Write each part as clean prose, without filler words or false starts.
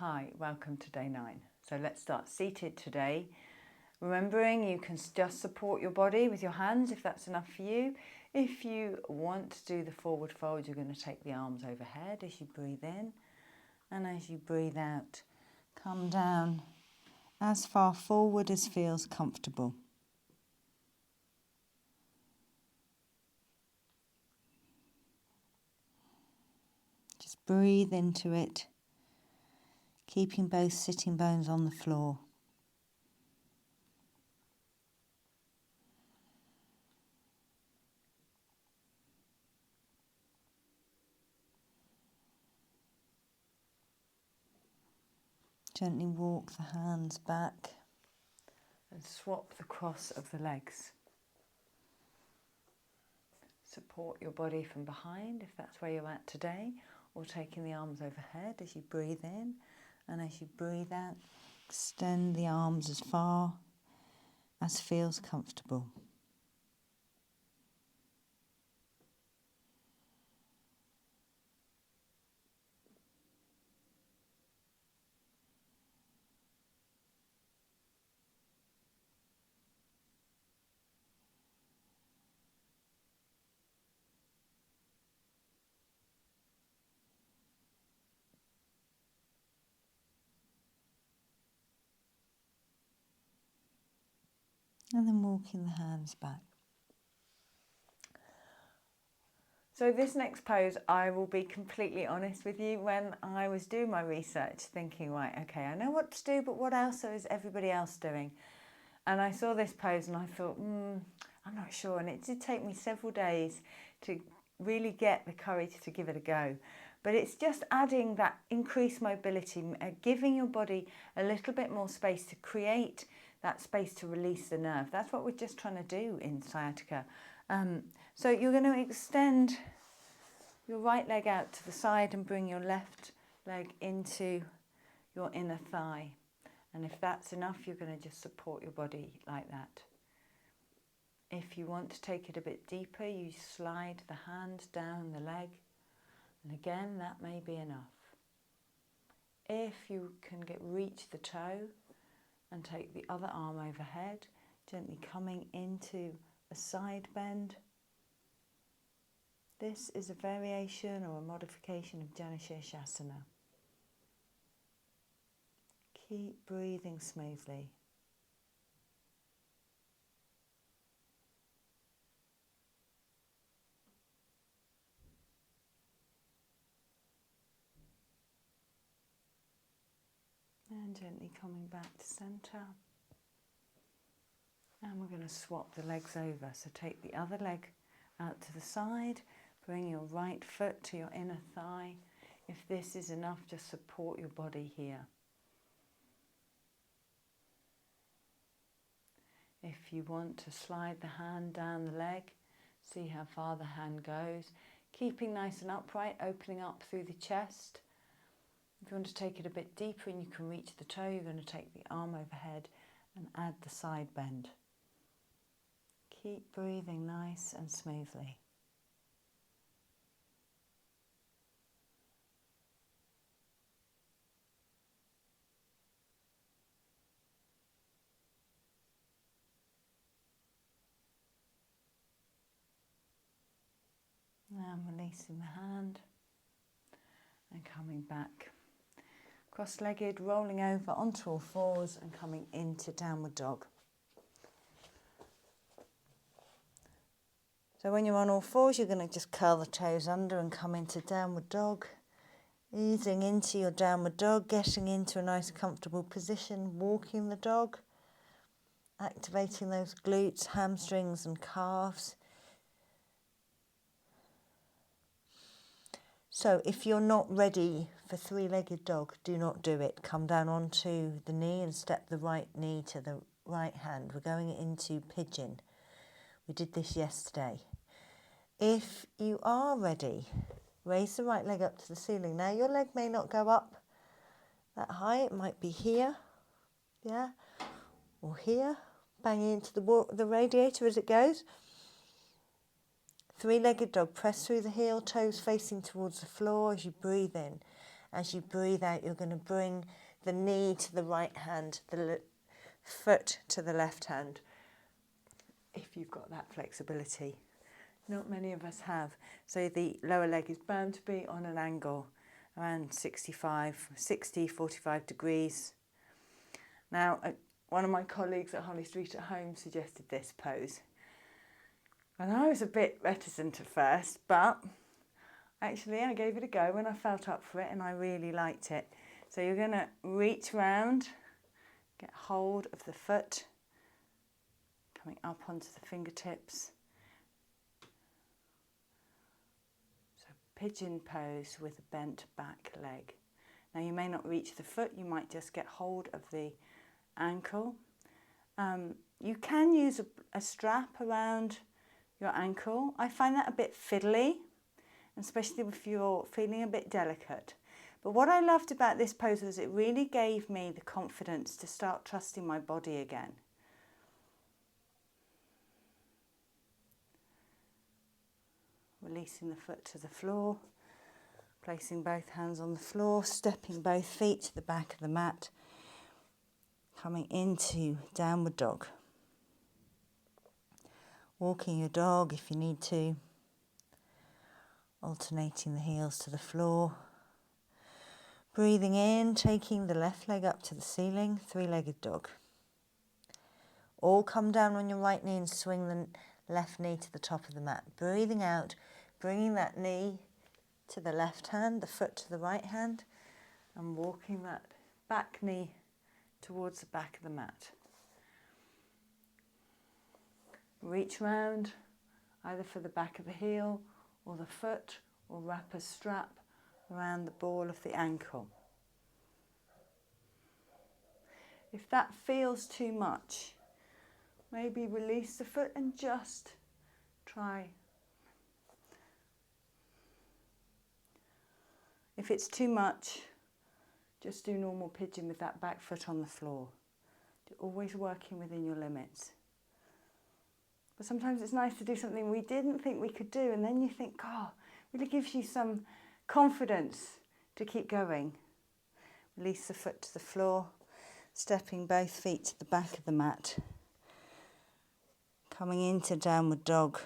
Hi, welcome to day 9. So let's start seated today. Remembering you can just support your body with your hands if that's enough for you. If you want to do the forward fold, you're going to take the arms overhead as you breathe in. And as you breathe out, come down as far forward as feels comfortable. Just breathe into it, keeping both sitting bones on the floor. Gently walk the hands back and swap the cross of the legs. Support your body from behind if that's where you're at today, or taking the arms overhead as you breathe in, and as you breathe out, extend the arms as far as feels comfortable. And then walking the hands back. So this next pose, I will be completely honest with you, when I was doing my research thinking, right, okay, I know what to do, but what else is everybody else doing? And I saw this pose and I thought, I'm not sure. And it did take me several days to really get the courage to give it a go. But it's just adding that increased mobility, giving your body a little bit more space to create that space to release the nerve. That's what we're just trying to do in sciatica. So you're going to extend your right leg out to the side and bring your left leg into your inner thigh. And if that's enough, you're going to just support your body like that. If you want to take it a bit deeper, you slide the hand down the leg. And again, that may be enough. If you can reach the toe and take the other arm overhead, gently coming into a side bend. This is a variation or a modification of Sciatica. Keep breathing smoothly. And gently coming back to centre. And we're going to swap the legs over. So take the other leg out to the side. Bring your right foot to your inner thigh. If this is enough, just support your body here. If you want to slide the hand down the leg, see how far the hand goes. Keeping nice and upright, opening up through the chest. If you want to take it a bit deeper and you can reach the toe, you're going to take the arm overhead and add the side bend. Keep breathing nice and smoothly. And releasing the hand and coming back. Cross-legged, rolling over onto all fours and coming into downward dog. So when you're on all fours, you're going to just curl the toes under and come into downward dog. Easing into your downward dog, getting into a nice comfortable position, walking the dog, activating those glutes, hamstrings and calves. So if you're not ready for three-legged dog, do not do it. Come down onto the knee and step the right knee to the right hand. We're going into pigeon. We did this yesterday. If you are ready, raise the right leg up to the ceiling. Now your leg may not go up that high. It might be here, yeah, or here, banging into the radiator as it goes. Three-legged dog, press through the heel, toes facing towards the floor as you breathe in. As you breathe out, you're going to bring the knee to the right hand, the foot to the left hand, if you've got that flexibility. Not many of us have. So the lower leg is bound to be on an angle, around 60, 45 degrees. Now, one of my colleagues at Holly Street at Home suggested this pose. And I was a bit reticent at first, but actually I gave it a go when I felt up for it and I really liked it. So you're going to reach round, get hold of the foot, coming up onto the fingertips. So pigeon pose with a bent back leg. Now you may not reach the foot, you might just get hold of the ankle. You can use a strap around your ankle. I find that a bit fiddly, especially if you're feeling a bit delicate. But what I loved about this pose was it really gave me the confidence to start trusting my body again. Releasing the foot to the floor, placing both hands on the floor, stepping both feet to the back of the mat, coming into downward dog. Walking your dog if you need to, alternating the heels to the floor. Breathing in, taking the left leg up to the ceiling, three-legged dog. Or come down on your right knee and swing the left knee to the top of the mat. Breathing out, bringing that knee to the left hand, the foot to the right hand, and walking that back knee towards the back of the mat. Reach round, either for the back of the heel or the foot, or wrap a strap around the ball of the ankle. If that feels too much, maybe release the foot and just try. If it's too much, just do normal pigeon with that back foot on the floor. You're always working within your limits. But sometimes it's nice to do something we didn't think we could do, and then you think, oh, it really gives you some confidence to keep going. Release the foot to the floor, stepping both feet to the back of the mat. Coming into downward dog.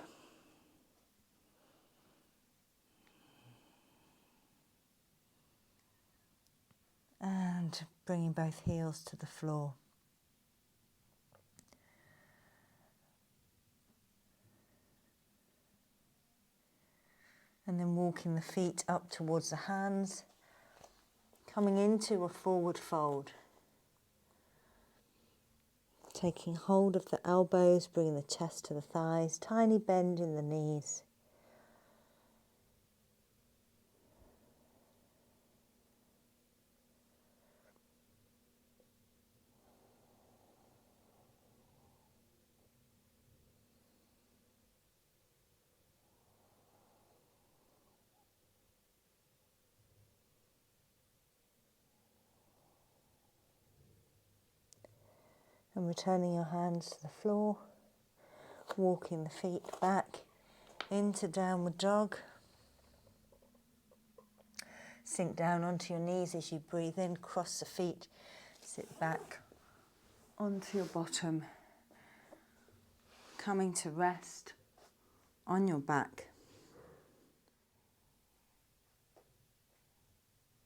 And bringing both heels to the floor. And then walking the feet up towards the hands, coming into a forward fold. Taking hold of the elbows, bringing the chest to the thighs, tiny bend in the knees. And returning your hands to the floor, walking the feet back into downward dog. Sink down onto your knees as you breathe in, cross the feet, sit back onto your bottom, coming to rest on your back.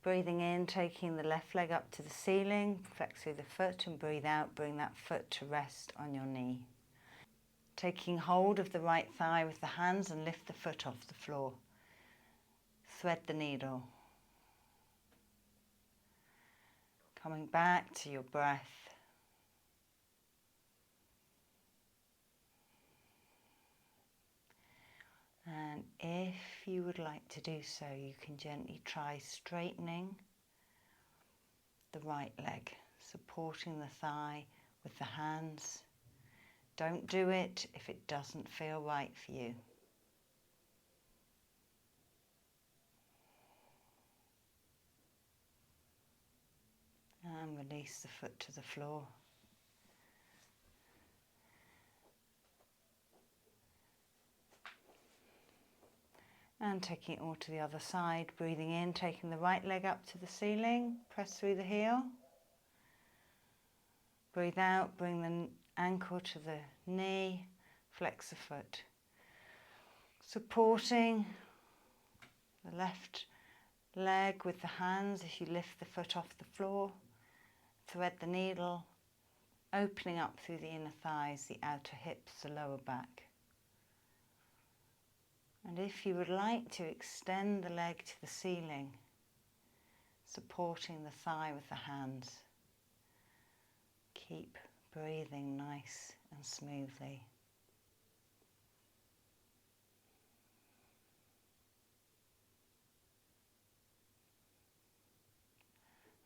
Breathing in, taking the left leg up to the ceiling, flex through the foot, and breathe out, bring that foot to rest on your knee. Taking hold of the right thigh with the hands and lift the foot off the floor. Thread the needle. Coming back to your breath. And if you would like to do so, you can gently try straightening the right leg, supporting the thigh with the hands. Don't do it if it doesn't feel right for you. And release the foot to the floor. And taking it all to the other side, breathing in, taking the right leg up to the ceiling, press through the heel. Breathe out, bring the ankle to the knee, flex the foot. Supporting the left leg with the hands as you lift the foot off the floor. Thread the needle, opening up through the inner thighs, the outer hips, the lower back. And if you would like to extend the leg to the ceiling, supporting the thigh with the hands, keep breathing nice and smoothly.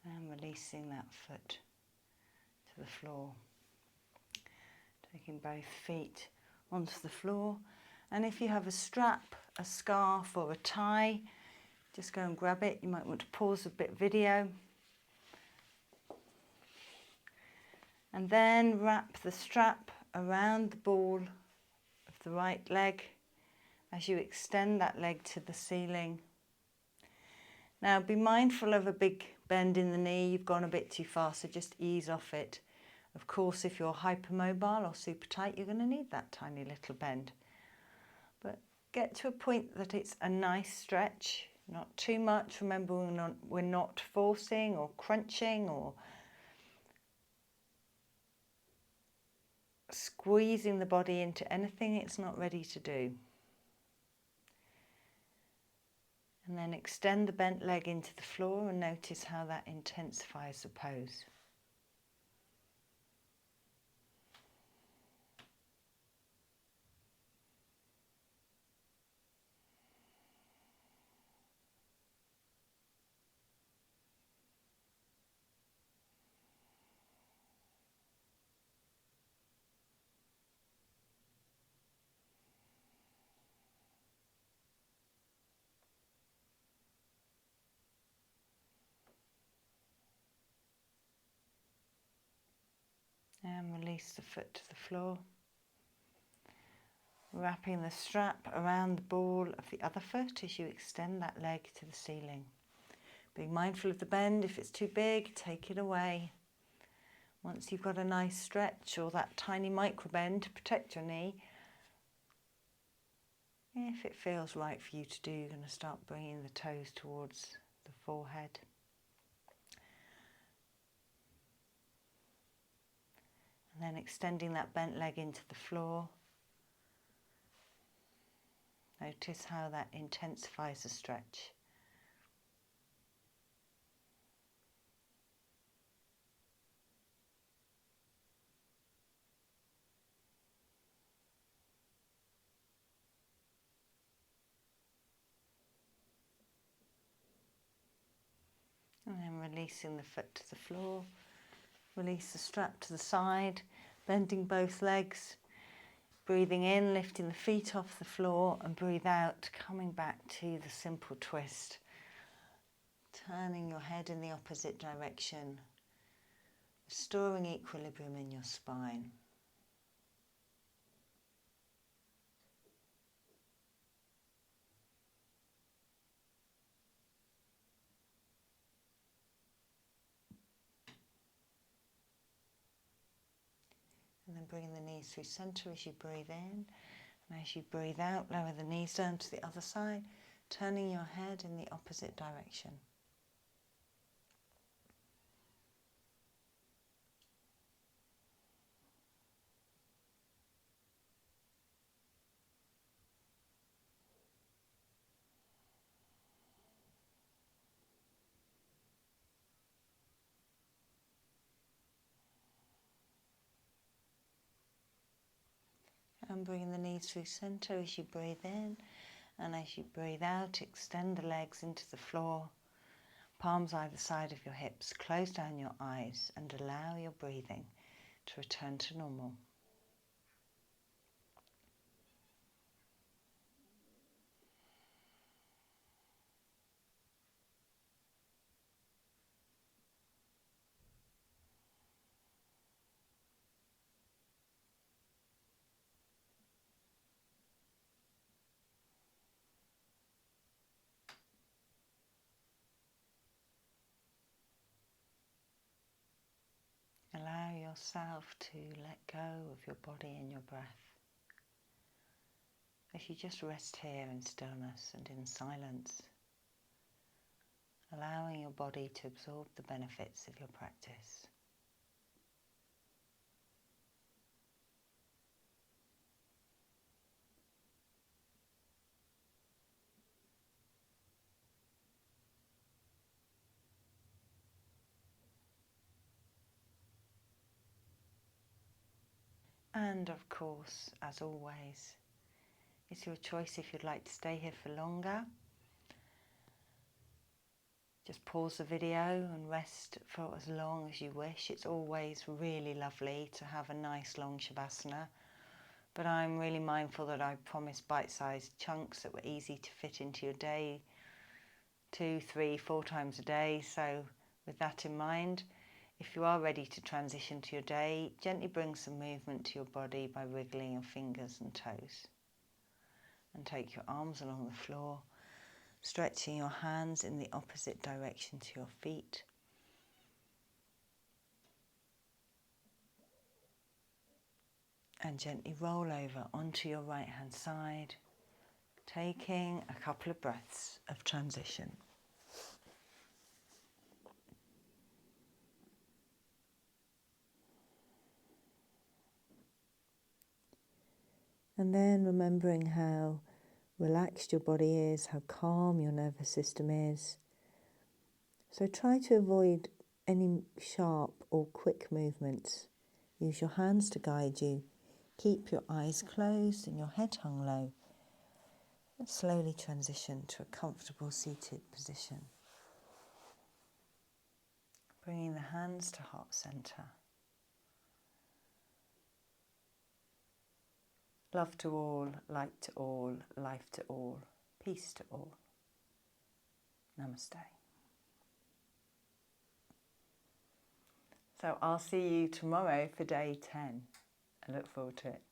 And releasing that foot to the floor. Taking both feet onto the floor. And if you have a strap, a scarf or a tie, just go and grab it. You might want to pause a bit video. And then wrap the strap around the ball of the right leg as you extend that leg to the ceiling. Now be mindful of a big bend in the knee. You've gone a bit too far, so just ease off it. Of course, if you're hypermobile or super tight, you're going to need that tiny little bend. But get to a point that it's a nice stretch, not too much. Remember, we're not forcing or crunching or squeezing the body into anything it's not ready to do. And then extend the bent leg into the floor and notice how that intensifies the pose. And release the foot to the floor. Wrapping the strap around the ball of the other foot as you extend that leg to the ceiling. Being mindful of the bend. If it's too big, take it away. Once you've got a nice stretch or that tiny micro bend to protect your knee, if it feels right for you to do, you're going to start bringing the toes towards the forehead. And then extending that bent leg into the floor. Notice how that intensifies the stretch. And then releasing the foot to the floor. Release the strap to the side, bending both legs. Breathing in, lifting the feet off the floor, and breathe out, coming back to the simple twist. Turning your head in the opposite direction, restoring equilibrium in your spine. And then bring the knees through center as you breathe in. And as you breathe out, lower the knees down to the other side, turning your head in the opposite direction. And bring the knees through center as you breathe in. And as you breathe out, extend the legs into the floor. Palms either side of your hips. Close down your eyes and allow your breathing to return to normal. yourself to let go of your body and your breath as you just rest here in stillness and in silence, allowing your body to absorb the benefits of your practice. And of course, as always, it's your choice if you'd like to stay here for longer. Just pause the video and rest for as long as you wish. It's always really lovely to have a nice long Shavasana, but I'm really mindful that I promised bite-sized chunks that were easy to fit into your day, 2, 3, 4 times a day. So with that in mind, if you are ready to transition to your day, gently bring some movement to your body by wriggling your fingers and toes. And take your arms along the floor, stretching your hands in the opposite direction to your feet. And gently roll over onto your right hand side, taking a couple of breaths of transition. And then remembering how relaxed your body is, how calm your nervous system is. So try to avoid any sharp or quick movements. Use your hands to guide you. Keep your eyes closed and your head hung low. And slowly transition to a comfortable seated position. Bringing the hands to heart center. Love to all, light to all, life to all, peace to all. Namaste. So I'll see you tomorrow for day 10. I look forward to it.